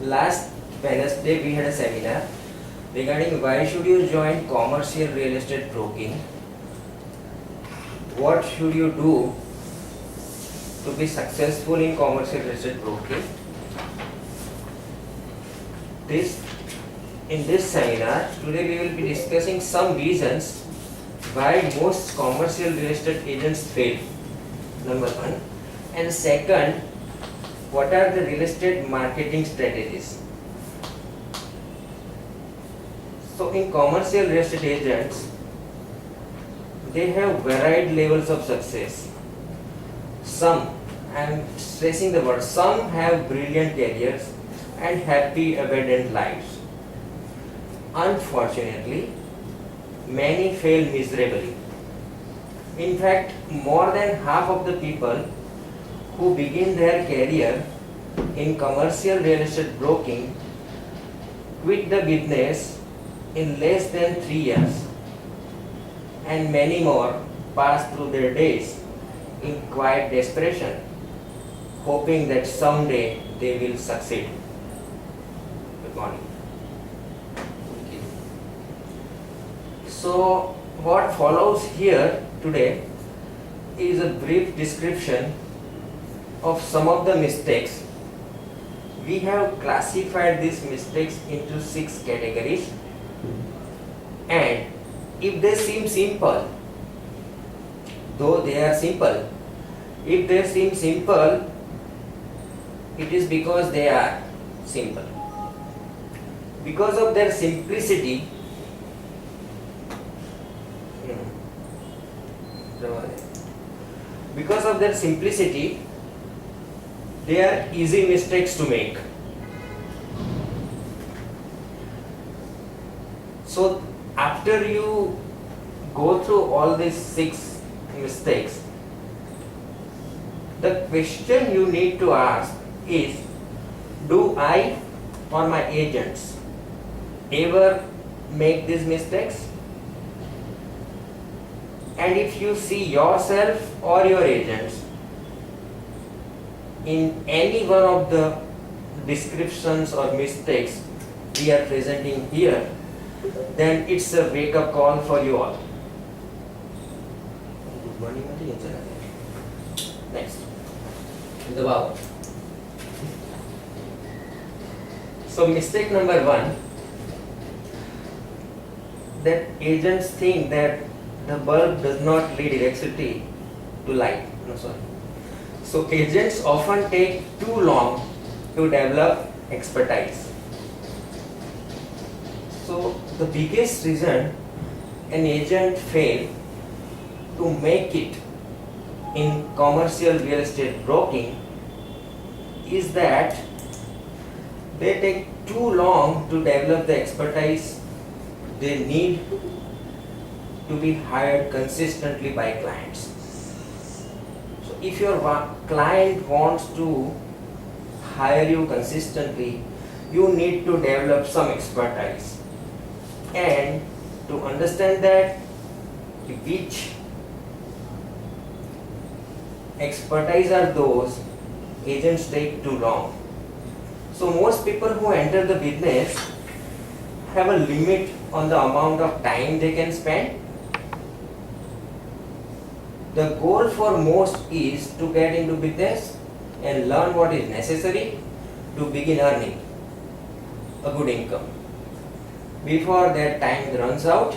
Last Wednesday we had a seminar regarding why should you join commercial real estate broking, what should you do to be successful in commercial real estate broking. In this seminar today we will be discussing some reasons why most commercial real estate agents fail, number one, and second, what are the real estate marketing strategies. So in commercial real estate agents, they have varied levels of success. Some, I am stressing the word, some have brilliant careers and happy abundant lives. Unfortunately, many fail miserably. In fact, more than half of the people who begin their career in commercial real estate broking quit the business in less than 3 years, and many more pass through their days in quiet desperation, hoping that someday they will succeed. Good morning. So, what follows here today is a brief description of some of the mistakes. We have classified these mistakes into 6 categories, and if they seem simple, though they are simple, if they seem simple, it is because they are simple. Because of their simplicity, they are easy mistakes to make. So after you go through all these 6 mistakes, the question you need to ask is, do I or my agents ever make these mistakes? And if you see yourself or your agents in any one of the descriptions or mistakes we are presenting here, then it's a wake-up call for you all. Good morning. Next. Wow. So mistake number 1, that agents think that the bulb does not lead electricity to light. So agents often take too long to develop expertise. So the biggest reason an agent fails to make it in commercial real estate broking is that they take too long to develop the expertise they need to be hired consistently by clients. So if your client wants to hire you consistently, you need to develop some expertise. And to understand that, which expertise are those, agents take too long. So most people who enter the business have a limit on the amount of time they can spend. The goal for most is to get into business and learn what is necessary to begin earning a good income. Before that time runs out,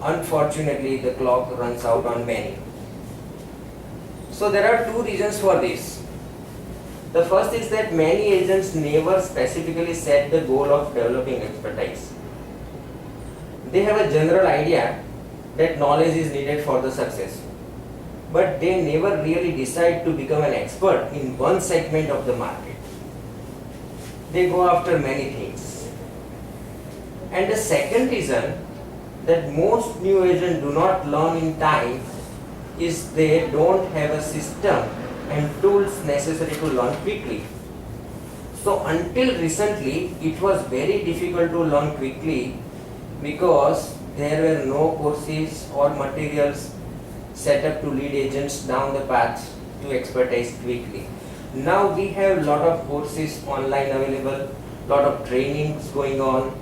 unfortunately the clock runs out on many. So there are 2 reasons for this. The first is that many agents never specifically set the goal of developing expertise. They have a general idea that knowledge is needed for the success, but they never really decide to become an expert in one segment of the market. They go after many things. And the second reason that most new agents do not learn in time is they don't have a system and tools necessary to learn quickly. So until recently, it was very difficult to learn quickly because there were no courses or materials set up to lead agents down the path to expertise quickly. Now we have a lot of courses online available, lot of trainings going on.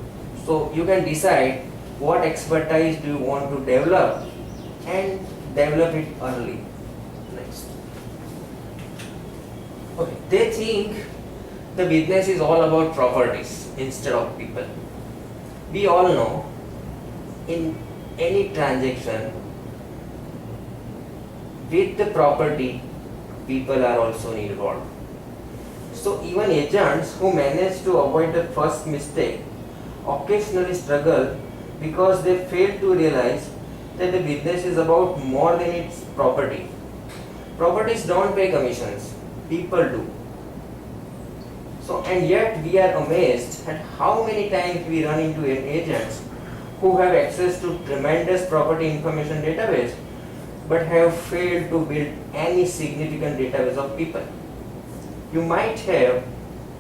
So you can decide what expertise do you want to develop and develop it early. Next. Okay, they think the business is all about properties instead of people. We all know in any transaction with the property, people are also involved. So even agents who manage to avoid the first mistake occasionally struggle because they fail to realize that the business is about more than its property. Properties don't pay commissions, people do. So, and yet we are amazed at how many times we run into agents who have access to tremendous property information database but have failed to build any significant database of people. You might have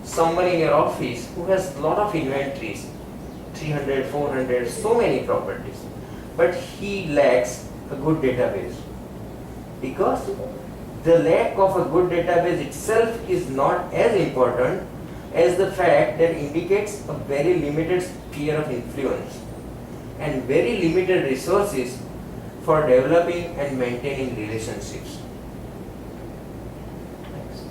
someone in your office who has lot of inventories, 300, 400, so many properties, but he lacks a good database. Because the lack of a good database itself is not as important as the fact that indicates a very limited sphere of influence and very limited resources for developing and maintaining relationships. Next.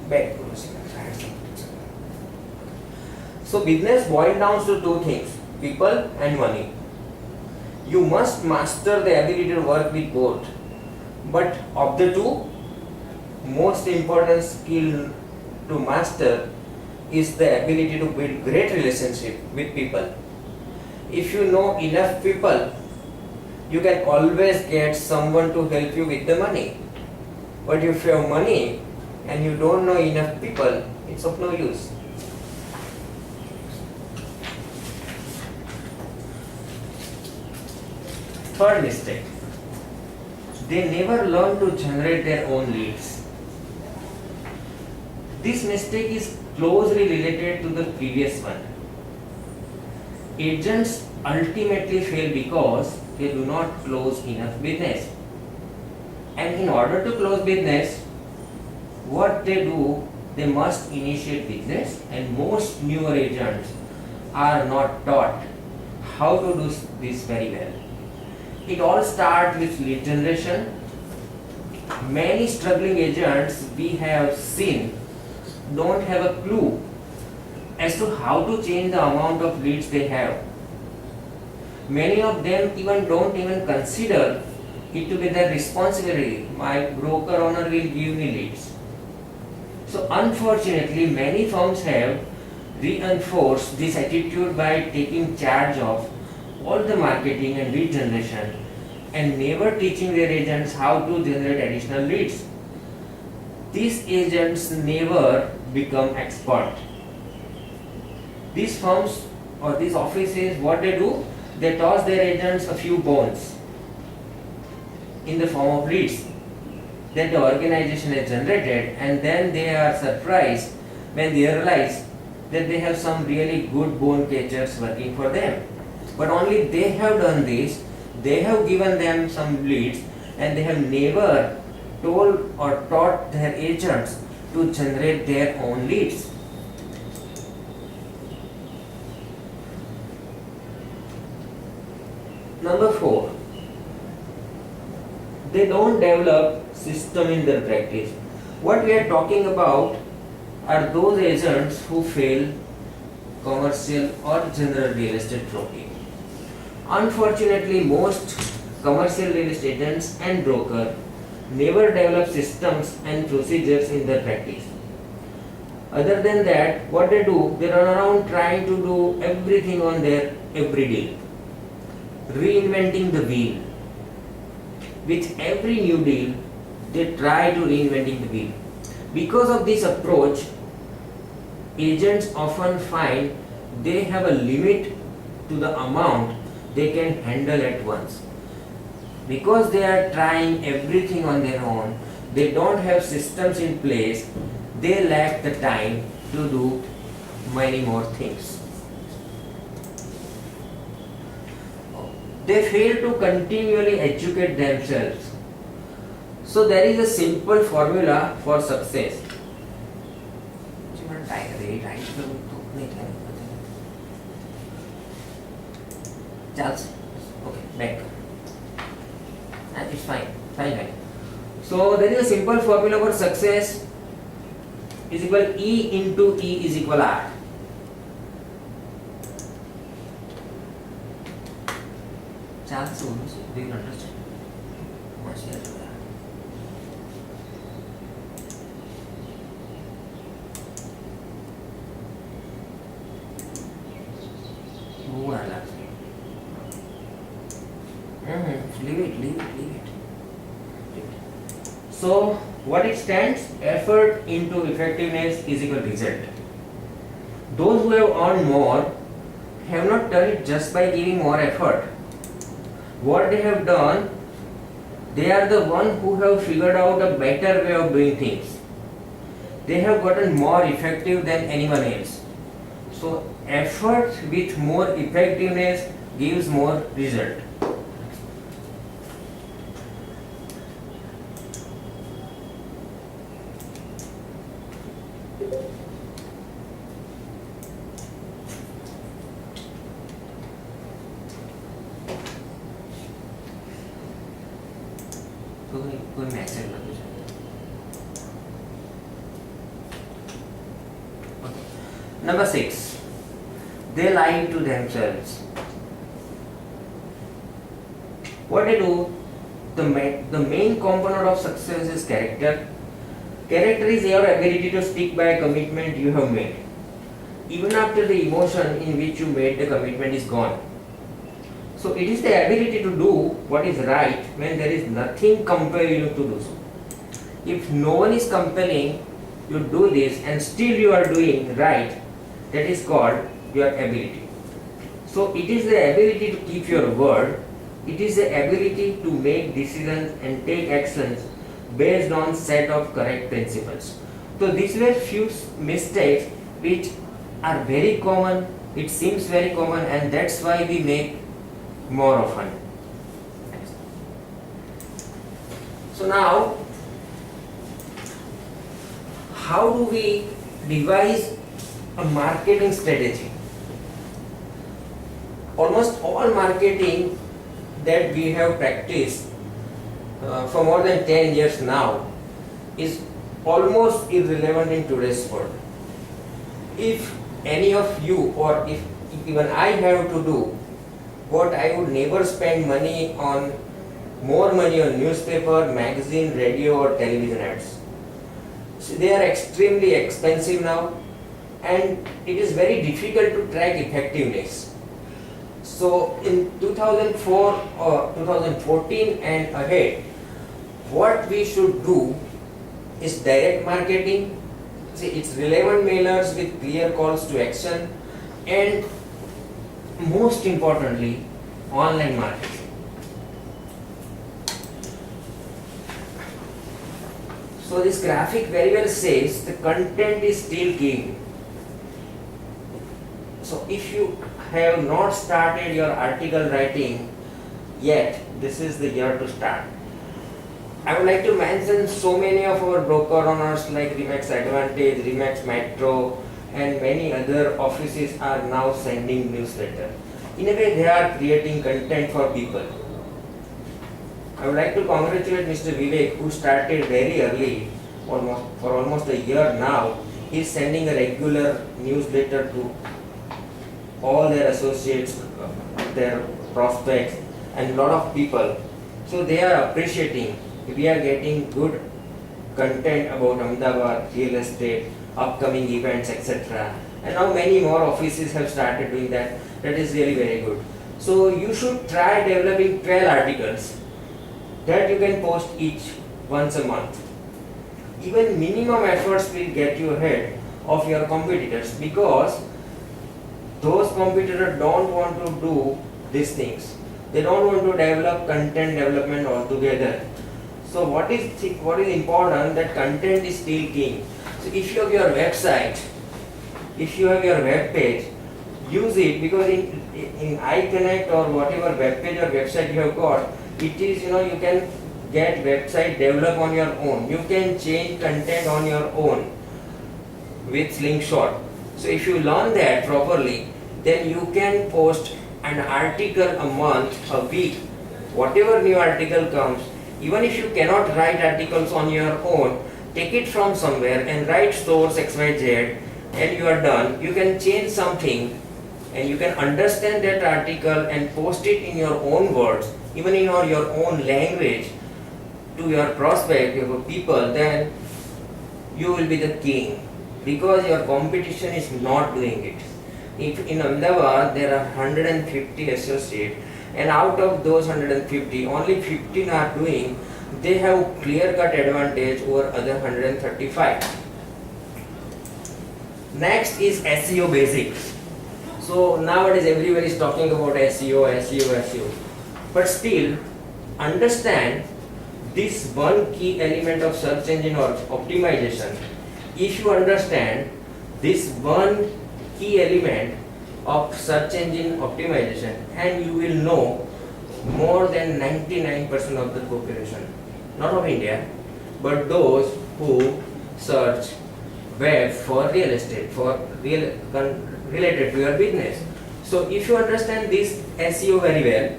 Back to the second. So business boils down to two things, people and money. You must master the ability to work with both. But of the two, most important skill to master is the ability to build great relationship with people. If you know enough people, you can always get someone to help you with the money. But if you have money and you don't know enough people, it's of no use. Third mistake, they never learn to generate their own leads. This mistake is closely related to the previous one. Agents ultimately fail because they do not close enough business. And in order to close business, what they do, they must initiate business, and most newer agents are not taught how to do this very well. It all starts with lead generation. Many struggling agents we have seen don't have a clue as to how to change the amount of leads they have. Many of them don't even consider it to be their responsibility. My broker owner will give me leads. So unfortunately, many firms have reinforced this attitude by taking charge of all the marketing and lead generation and never teaching their agents how to generate additional leads. These agents never become expert. These firms or these offices, what they do, they toss their agents a few bones in the form of leads that the organization has generated, and then they are surprised when they realize that they have some really good bone catchers working for them. But only they have done this, they have given them some leads, and they have never told or taught their agents to generate their own leads. Number 4, they don't develop system in their practice. What we are talking about are those agents who fail commercial or general real estate broking. Unfortunately, most commercial real estate agents and brokers never develop systems and procedures in their practice. Other than that, what they do, they run around trying to do everything on their every deal, reinventing the wheel. With every new deal, they try to reinventing the wheel. Because of this approach, agents often find they have a limit to the amount they can handle at once. Because they are trying everything on their own, they don't have systems in place, they lack the time to do many more things. They fail to continually educate themselves. So there is a simple formula for success. Charles, okay, back. And it's fine. So there is a simple formula for success is equal E into E is equal R. Charles, do you understand? Leave it. So what it stands? Effort into effectiveness is equal result. Those who have earned more have not done it just by giving more effort. What they have done, they are the one who have figured out a better way of doing things. They have gotten more effective than anyone else. So effort with more effectiveness gives more result. कोई message लग जाए. Number 6, they lie to themselves. What they do, the main component of success is character. Character is your ability to stick by a commitment you have made, even after the emotion in which you made the commitment is gone. So it is the ability to do what is right when there is nothing compelling you to do so. If no one is compelling you do this and still you are doing right, that is called your ability. So it is the ability to keep your word. It is the ability to make decisions and take actions based on set of correct principles. So these were few mistakes which are very common. It seems very common, and that's why we make more often. So now, how do we devise a marketing strategy? Almost all marketing that we have practiced for more than 10 years now is almost irrelevant in today's world. If any of you or if even I have to do what, I would never spend more money on newspaper, magazine, radio or television ads. So they are extremely expensive now, and it is very difficult to track effectiveness. So in 2004 or 2014 and ahead, what we should do is direct marketing. See, it's relevant mailers with clear calls to action, and most importantly, online marketing. So this graphic very well says the content is still king. So if you have not started your article writing yet, this is the year to start. I would like to mention so many of our broker owners like Remax Advantage, Remax Metro, and many other offices are now sending newsletter. In a way, they are creating content for people. I would like to congratulate Mr. Vivek, who started very early, for almost a year now. He is sending a regular newsletter to all their associates, their prospects, and a lot of people. So they are appreciating. We are getting good content about Ahmedabad, real estate, upcoming events, etc. And now many more offices have started doing that. That is really very good. So you should try developing 12 articles that you can post each once a month. Even minimum efforts will get you ahead of your competitors, because those competitors don't want to do these things. They don't want to develop content development altogether. So what is important, that content is still king. So if you have your website, if you have your web page, use it, because in iConnect or whatever web page or website you have got, it is, you can get website develop on your own. You can change content on your own with Slingshot. So if you learn that properly, then you can post an article a month, a week, whatever new article comes. Even if you cannot write articles on your own, take it from somewhere and write source XYZ, and you are done. You can change something and you can understand that article and post it in your own words, even in your own language, to your prospect, your people. Then you will be the king, because your competition is not doing it. If in Ahmedabad there are 150 associates, and out of those 150 only 15 are doing, they have clear-cut advantage over other 135. Next is SEO basics. So nowadays everybody is talking about SEO. But still, understand this one key element of search engine or optimization. If you understand this one key element of search engine optimization, and you will know more than 99% of the population, not of India, but those who search web for real estate, for related to your business. So if you understand this SEO very well,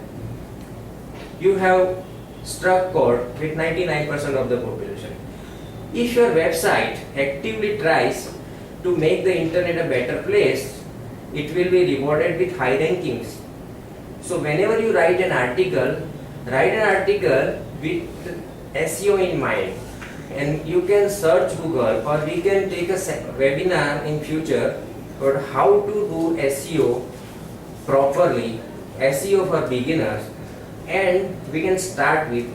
you have struck chord with 99% of the population. If your website actively tries to make the internet a better place, it will be rewarded with high rankings. So whenever you write an article with SEO in mind, and you can search Google, or we can take a webinar in future about how to do SEO properly, SEO for beginners. And we can start with,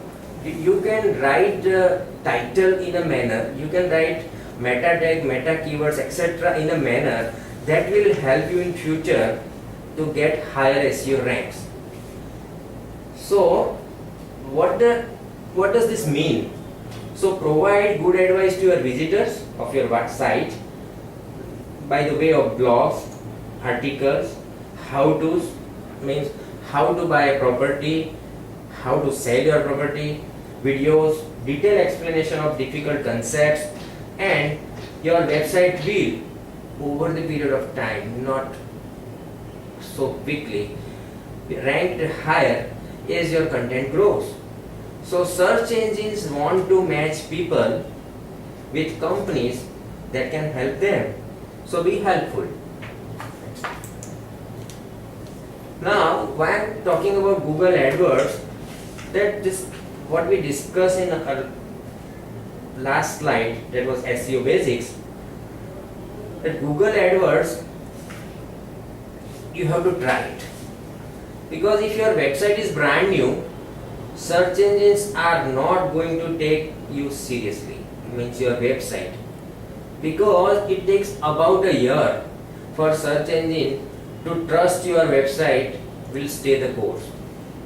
you can write the title in a manner, you can write meta tag, meta keywords, etc. in a manner that will help you in future to get higher SEO ranks. So what does this mean? So provide good advice to your visitors of your website by the way of blogs, articles, how-tos, means how to buy a property, how to sell your property, videos, detailed explanation of difficult concepts, and your website will, over the period of time, not so quickly, ranked higher as your content grows. So search engines want to match people with companies that can help them. So be helpful. Now, why I am talking about Google AdWords, that this what we discussed in our last slide, that was SEO basics, that Google AdWords, you have to try it. Because if your website is brand new, search engines are not going to take you seriously, means your website, because it takes about a year for search engine to trust your website will stay the course.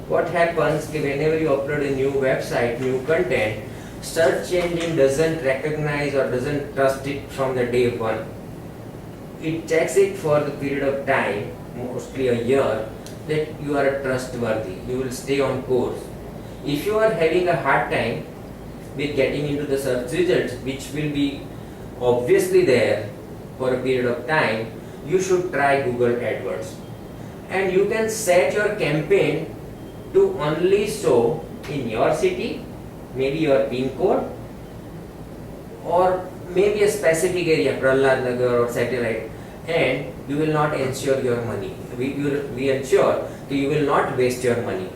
What happens whenever you upload a new website, new content, search engine doesn't recognize or doesn't trust it from the day one. It checks it for the period of time, mostly a year, that you are trustworthy, you will stay on course. If you are having a hard time with getting into the search results, which will be obviously there for a period of time, you should try Google AdWords. And you can set your campaign to only show in your city, maybe your pin code, or maybe a specific area, Prahlad Nagar or satellite, and you will not ensure your money. We ensure that you will not waste your money.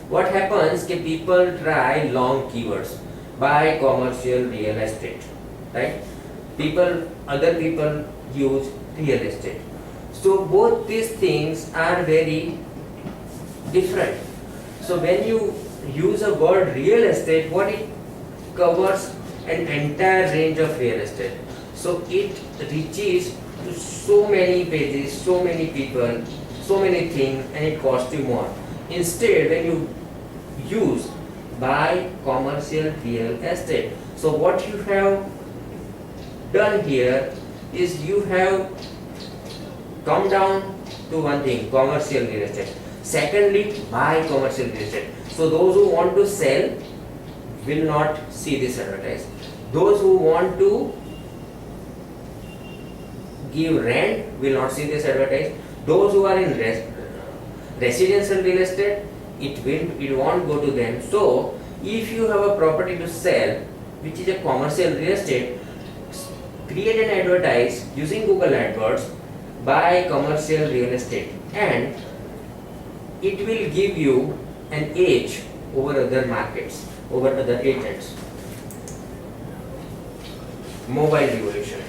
What happens, people try long keywords, buy commercial real estate, right? Other people use real estate. So both these things are very different. So when you use a word real estate, what it covers an entire range of real estate. So it reaches to so many pages, so many people, so many things, and it costs you more. Instead, when you use buy commercial real estate, so what you have done here is you have come down to one thing, commercial real estate. Secondly, buy commercial real estate. So those who want to sell will not see this advertise. Those who want to give rent will not see this advertise. Those who are in residential real estate, it won't go to them. So if you have a property to sell, which is a commercial real estate, create an advertise using Google AdWords by commercial real estate, and it will give you an edge over other markets, over other agents. Mobile revolution.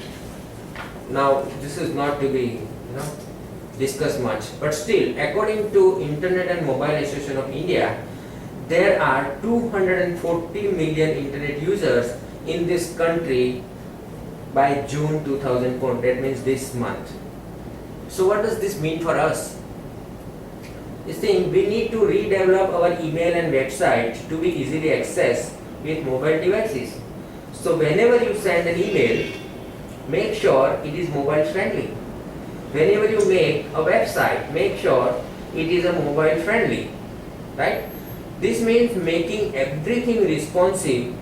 Now this is not to be discussed much, but still, according to Internet and Mobile Association of India, there are 240 million internet users in this country by June 2004. That means this month. So what does this mean for us? This thing, we need to redevelop our email and website to be easily accessed with mobile devices. So whenever you send an email, make sure it is mobile friendly. Whenever you make a website, make sure it is a mobile friendly, right? This means making everything responsive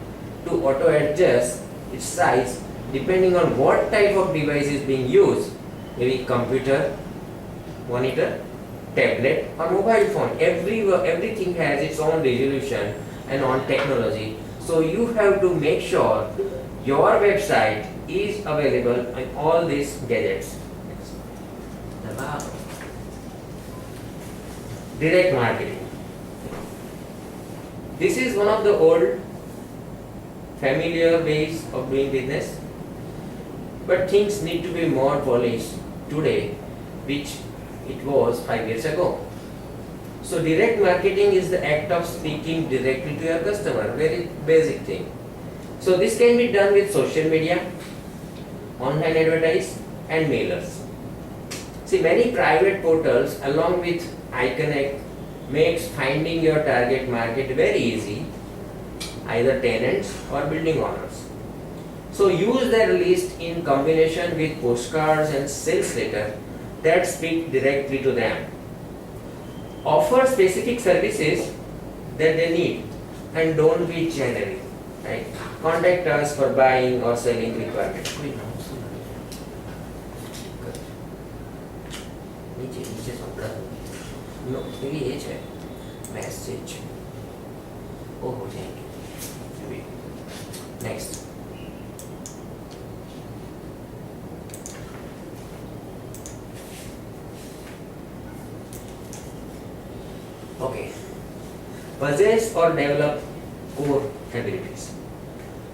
to auto adjust its size depending on what type of device is being used, maybe computer, monitor, tablet or mobile phone. Everything has its own resolution and own technology. So you have to make sure your website is available on all these gadgets. Direct marketing. This is one of the old familiar ways of doing business, but things need to be more polished today, which it was 5 years ago. So direct marketing is the act of speaking directly to your customer, very basic thing. So this can be done with social media, online advertise and mailers. See, many private portals along with iConnect makes finding your target market very easy, either tenants or building owners. So use their list in combination with postcards and sales letter that speak directly to them. Offer specific services that they need and don't be generic, right? Contact us for buying or selling requirements. No, ये as है, message वो हो जाएंगे. Next. Okay. Possess or develop core abilities.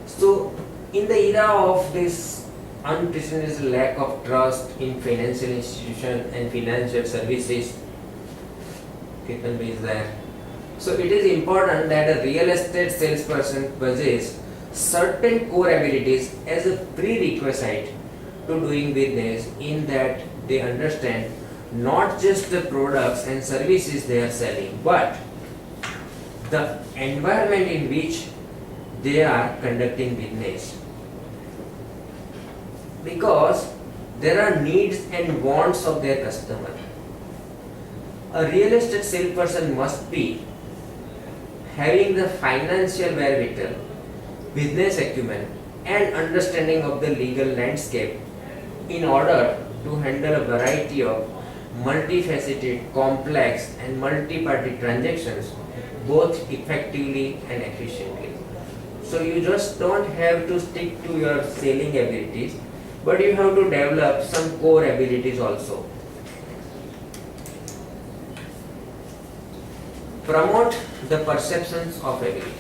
So, in the era of this unprecedented lack of trust in financial institutions and financial services, Ketan is there. So it is important that a real estate salesperson possess certain core abilities as a prerequisite to doing business, in that they understand not just the products and services they are selling, but the environment in which they are conducting business. Because there are needs and wants of their customer. A real estate salesperson must be having the financial wherewithal, business acumen and understanding of the legal landscape in order to handle a variety of multifaceted, complex and multi-party transactions both effectively and efficiently. So you just don't have to stick to your selling abilities, but you have to develop some core abilities also. Promote the perceptions of ability.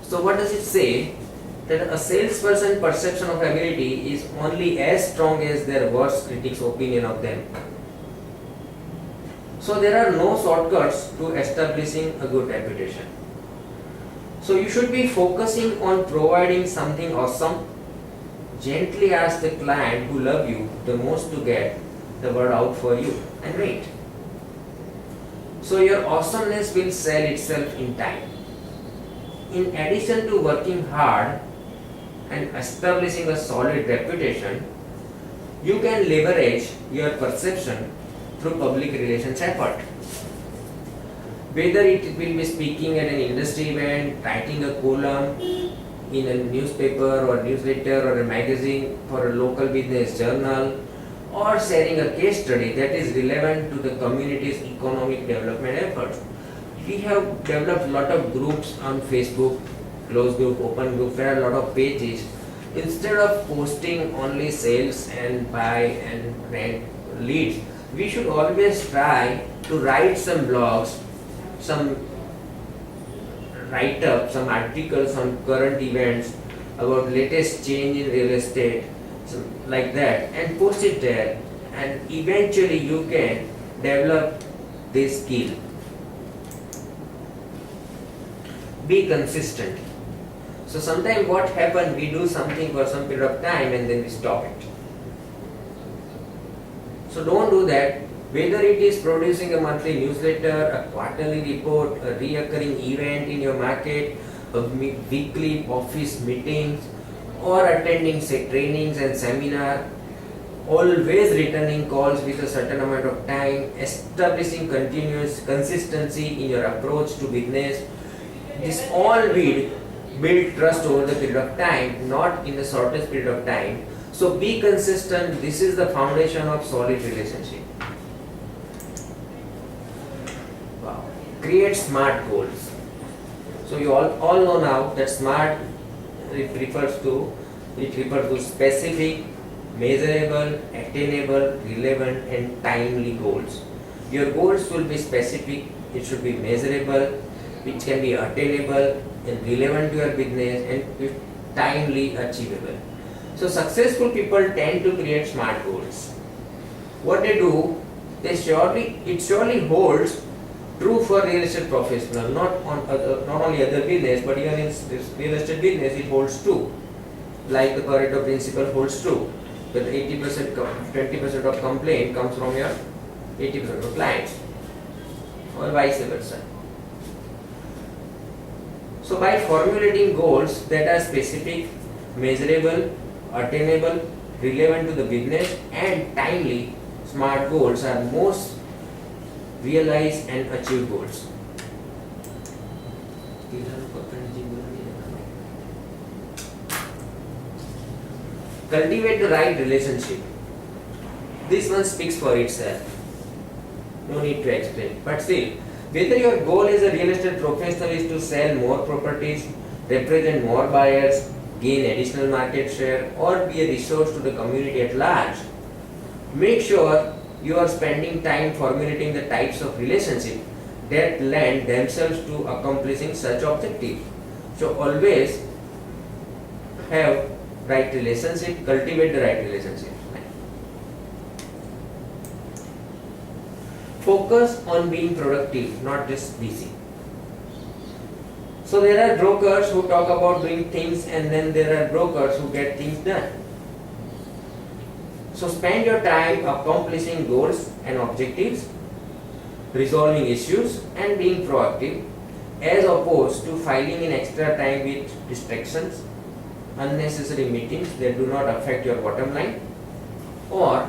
So what does it say? That a salesperson perception of ability is only as strong as their worst critic's opinion of them. So there are no shortcuts to establishing a good reputation. So you should be focusing on providing something awesome. Gently ask the client who love you the most to get the word out for you, and wait. So your awesomeness will sell itself in time. In addition to working hard and establishing a solid reputation, you can leverage your perception through public relations effort. Whether it will be speaking at an industry event, writing a column in a newspaper or newsletter or a magazine for a local business journal, or sharing a case study that is relevant to the community's economic development efforts. We have developed a lot of groups on Facebook, closed group, open group, there are a lot of pages. Instead of posting only sales and buy and rent leads, we should always try to write some blogs, some write up, some articles on current events about latest change in real estate, like that, and post it there, and eventually you can develop this skill. Be consistent. So sometimes what happens, we do something for some period of time and then we stop it. So don't do that. Whether it is producing a monthly newsletter, a quarterly report, a reoccurring event in your market, a weekly office meetings, or attending trainings and seminar, always returning calls with a certain amount of time, establishing continuous consistency in your approach to business. This all will build trust over the period of time, not in the shortest period of time. So be consistent. This is the foundation of solid relationship. Wow. Create SMART goals. So you all know now that SMART refers to specific, measurable, attainable, relevant and timely goals. Your goals will be specific, it should be measurable, which can be attainable and relevant to your business, and timely achievable. So successful people tend to create SMART goals. What they do, it surely holds true for real estate professional, not only other business, but even in this real estate business it holds true. Like the Pareto principle holds true, that 80%, 20% of complaint comes from your 80% of clients, or vice versa. So by formulating goals that are specific, measurable, attainable, relevant to the business and timely, SMART goals are most realized and achieved goals. Cultivate the right relationship. This one speaks for itself. No need to explain. But still, whether your goal as a real estate professional is to sell more properties, represent more buyers, gain additional market share, or be a resource to the community at large, make sure you are spending time formulating the types of relationship that lend themselves to accomplishing such objectives. So always have right relationship, cultivate the right relationship. Focus on being productive, not just busy. So there are brokers who talk about doing things, and then there are brokers who get things done. So spend your time accomplishing goals and objectives, resolving issues and being proactive, as opposed to filing in extra time with distractions, unnecessary meetings that do not affect your bottom line, or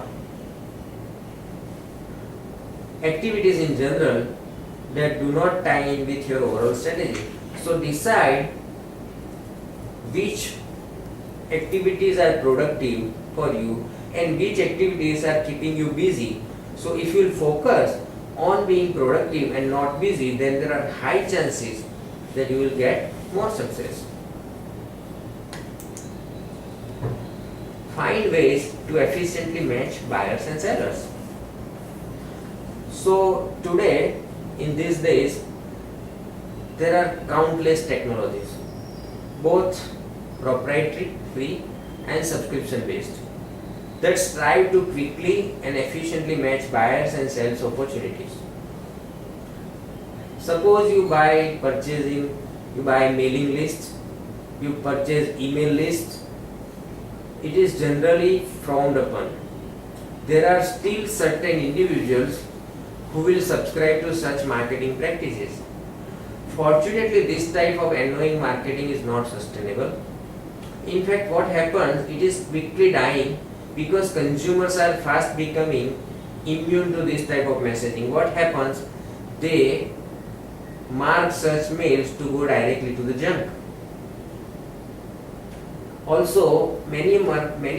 activities in general that do not tie in with your overall strategy. So decide which activities are productive for you and which activities are keeping you busy. So if you focus on being productive and not busy, then there are high chances that you will get more success. Find ways to efficiently match buyers and sellers. So today, in these days, there are countless technologies, both proprietary, free and subscription based, that strive to quickly and efficiently match buyers and sales opportunities. Suppose you buy mailing lists, you purchase email lists, it is generally frowned upon. There are still certain individuals who will subscribe to such marketing practices. Fortunately, this type of annoying marketing is not sustainable. In fact, what happens, it is quickly dying because consumers are fast becoming immune to this type of messaging. What happens, they mark such mails to go directly to the junk. Also, many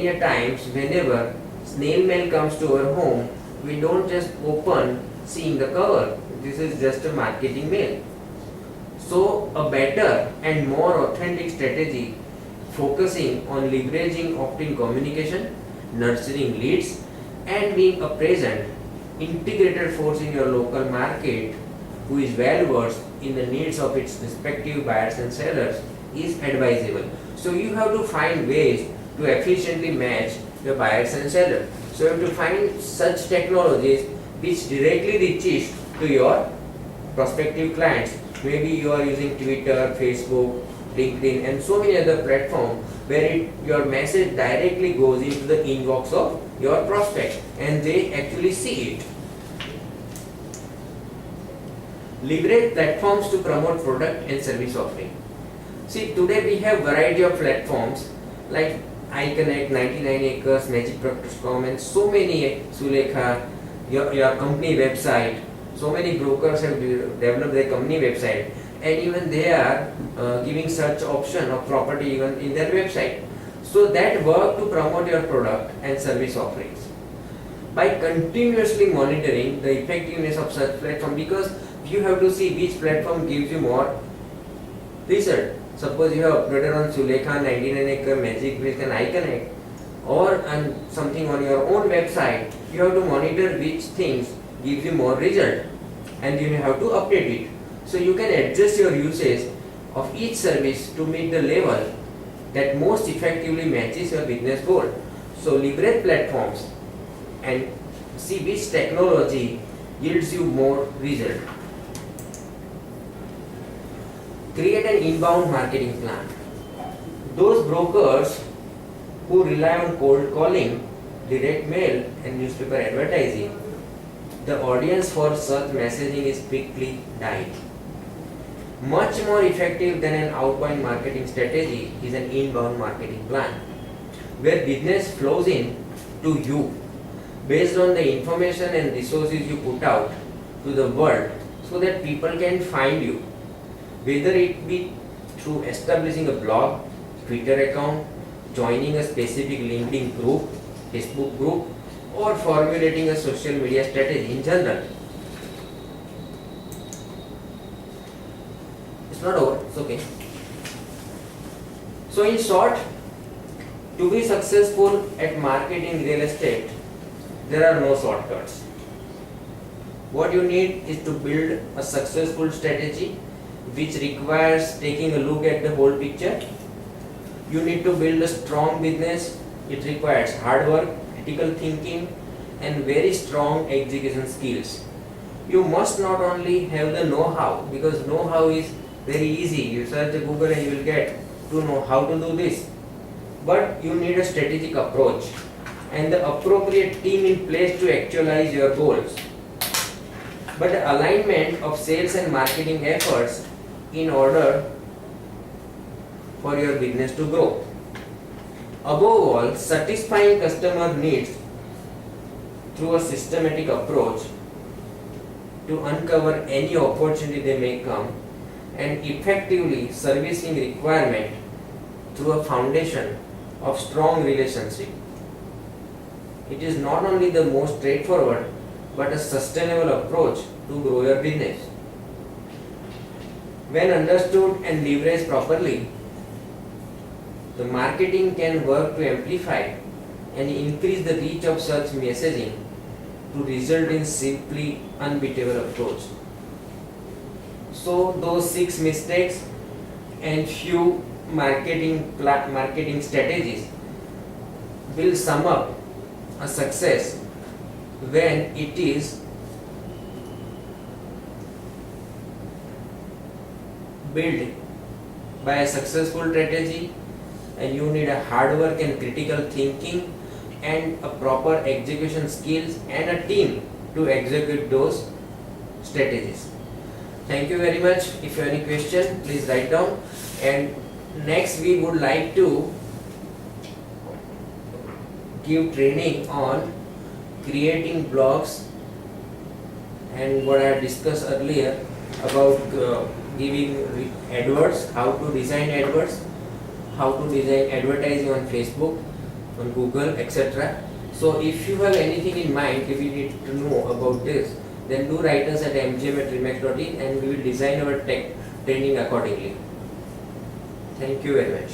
a times whenever snail mail comes to our home, we don't just open seeing the cover. This is just a marketing mail. So a better and more authentic strategy focusing on leveraging opt-in communication, nurturing leads, and being a present, integrated force in your local market who is well versed in the needs of its respective buyers and sellers is advisable. So you have to find ways to efficiently match your buyers and sellers. So you have to find such technologies which directly reaches to your prospective clients. Maybe you are using Twitter, Facebook, LinkedIn and so many other platforms where your message directly goes into the inbox of your prospect and they actually see it. Leverage platforms to promote product and service offering. See, today we have variety of platforms like iConnect, 99acres, MagicProctors.com and so many, Sulekha, your company website. So many brokers have developed their company website and even they are giving search option of property even in their website. So that work to promote your product and service offerings by continuously monitoring the effectiveness of such platform, because you have to see which platform gives you more result. Suppose you have uploaded on Sulekha, 99acre, MagicBrick and iConnect or on something on your own website, you have to monitor which things gives you more result and you have to update it. So you can adjust your usage of each service to meet the level that most effectively matches your business goal. So leverage platforms and see which technology yields you more result. Create an inbound marketing plan. Those brokers who rely on cold calling, direct mail and newspaper advertising, the audience for such messaging is quickly died. Much more effective than an outbound marketing strategy is an inbound marketing plan, where business flows in to you based on the information and resources you put out to the world so that people can find you, whether it be through establishing a blog, Twitter account, joining a specific LinkedIn group, Facebook group, or formulating a social media strategy in general. It's not over, it's okay. So in short, to be successful at marketing real estate, there are no shortcuts. What you need is to build a successful strategy which requires taking a look at the whole picture. You need to build a strong business. It requires hard work, critical thinking and very strong execution skills. You must not only have the know-how, because know-how is very easy. You search Google and you will get to know how to do this. But you need a strategic approach and the appropriate team in place to actualize your goals. But the alignment of sales and marketing efforts in order for your business to grow. Above all, satisfying customer needs through a systematic approach to uncover any opportunity they may come, and effectively servicing requirement through a foundation of strong relationship. It is not only the most straightforward but a sustainable approach to grow your business. When understood and leveraged properly, the marketing can work to amplify and increase the reach of such messaging to result in simply unbeatable approach. So those 6 mistakes and few marketing strategies will sum up a success when it is built by a successful strategy, and you need a hard work and critical thinking and a proper execution skills and a team to execute those strategies. Thank you very much. If you have any question, please write down. And next we would like to give training on creating blogs and what I discussed earlier, about giving AdWords, how to design AdWords, how to design advertising on Facebook, on Google, etc. So if you have anything in mind, if you need to know about this, then do write us at mgm@remax.in and we will design our tech training accordingly. Thank you very much.